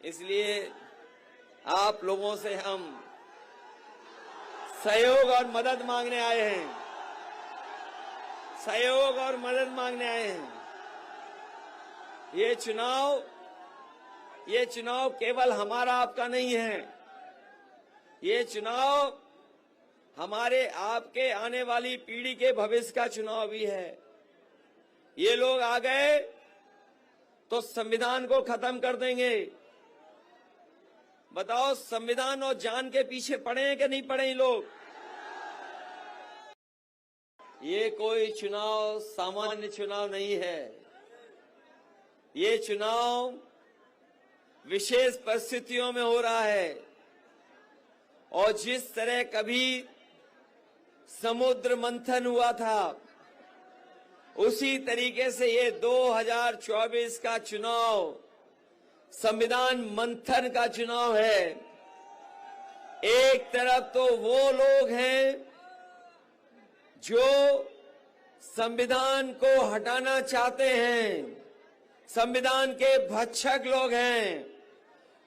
इसलिए आप लोगों से हम सहयोग और मदद मांगने आए हैं। सहयोग और मदद मांगने आए हैं। ये चुनाव केवल हमारा आपका नहीं है। ये चुनाव हमारे आपके आने वाली पीढ़ी के भविष्य का चुनाव भी है। ये लोग आ गए तो संविधान को खत्म कर देंगे। बताओ, संविधान और जान के पीछे पड़े हैं कि नहीं पड़े ये लोग? ये कोई चुनाव सामान्य चुनाव नहीं है। ये चुनाव विशेष परिस्थितियों में हो रहा है और जिस तरह कभी समुद्र मंथन हुआ था, उसी तरीके से ये 2024 का चुनाव संविधान मंथन का चुनाव है। एक तरफ तो वो लोग हैं जो संविधान को हटाना चाहते हैं, संविधान के भक्षक लोग हैं,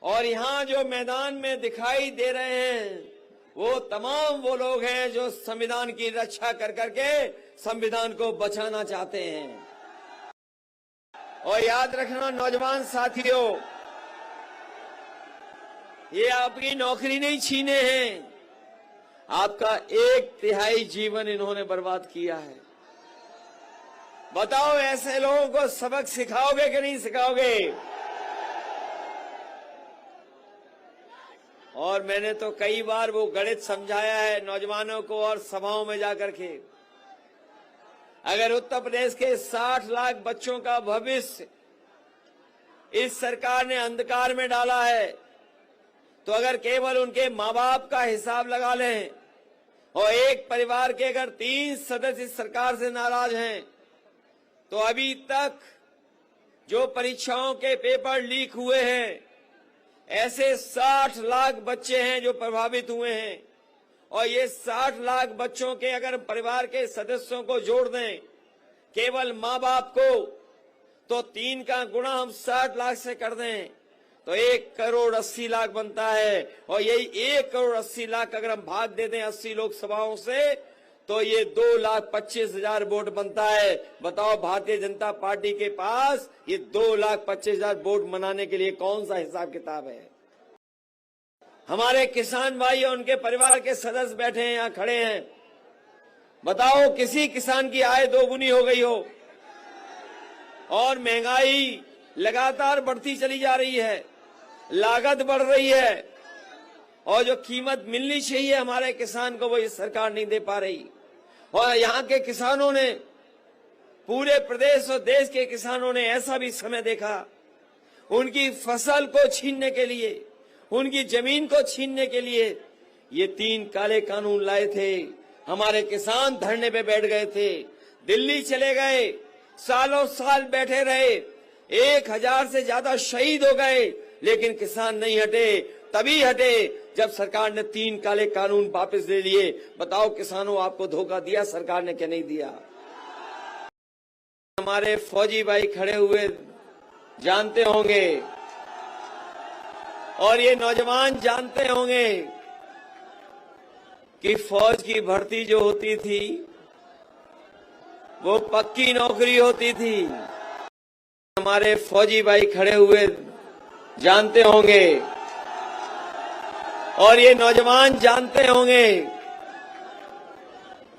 और यहाँ जो मैदान में दिखाई दे रहे हैं वो तमाम वो लोग हैं जो संविधान की रक्षा कर करके संविधान को बचाना चाहते हैं। और याद रखना नौजवान साथियों, ये आपकी नौकरी नहीं छीने हैं, आपका 1/3 जीवन इन्होंने बर्बाद किया है। बताओ, ऐसे लोगों को सबक सिखाओगे कि नहीं सिखाओगे? और मैंने तो कई बार वो गणित समझाया है नौजवानों को और सभाओं में जाकर के। अगर उत्तर प्रदेश के 60 लाख बच्चों का भविष्य इस सरकार ने अंधकार में डाला है, तो अगर केवल उनके माँ बाप का हिसाब लगा लें और एक परिवार के अगर 3 सदस्य इस सरकार से नाराज हैं, तो अभी तक जो परीक्षाओं के पेपर लीक हुए हैं, ऐसे 60 लाख बच्चे हैं जो प्रभावित हुए हैं। और ये 60 लाख बच्चों के अगर परिवार के सदस्यों को जोड़ दें केवल माँ बाप को, तो 3 का गुणा हम 60 लाख से कर दें तो 1,80,00,000 बनता है। और यही 1,80,00,000 अगर हम भाग दे दें 80 लोकसभाओं से, तो ये 2,25,000 वोट बनता है। बताओ, भारतीय जनता पार्टी के पास ये 2,25,000 वोट मनाने के लिए कौन सा हिसाब किताब है? हमारे किसान भाई और उनके परिवार के सदस्य बैठे हैं, यहाँ खड़े हैं। बताओ, किसी किसान की आय 2 गुनी हो गई हो और महंगाई लगातार बढ़ती चली जा रही है, लागत बढ़ रही है, और जो कीमत मिलनी चाहिए हमारे किसान को वो ये सरकार नहीं दे पा रही। और यहाँ के किसानों ने, पूरे प्रदेश और देश के किसानों ने ऐसा भी समय देखा, उनकी फसल को छीनने के लिए, उनकी जमीन को छीनने के लिए ये 3 काले कानून लाए थे। हमारे किसान धरने पे बैठ गए थे, दिल्ली चले गए, सालों साल बैठे रहे, 1000 से ज्यादा शहीद हो गए, लेकिन किसान नहीं हटे। तभी हटे जब सरकार ने 3 काले कानून वापस ले लिए। बताओ किसानों, आपको धोखा दिया सरकार ने कि नहीं दिया? हमारे फौजी भाई खड़े हुए जानते होंगे और ये नौजवान जानते होंगे कि फौज की भर्ती जो होती थी वो पक्की नौकरी होती थी। हमारे फौजी भाई खड़े हुए जानते होंगे और ये नौजवान जानते होंगे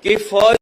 कि फौज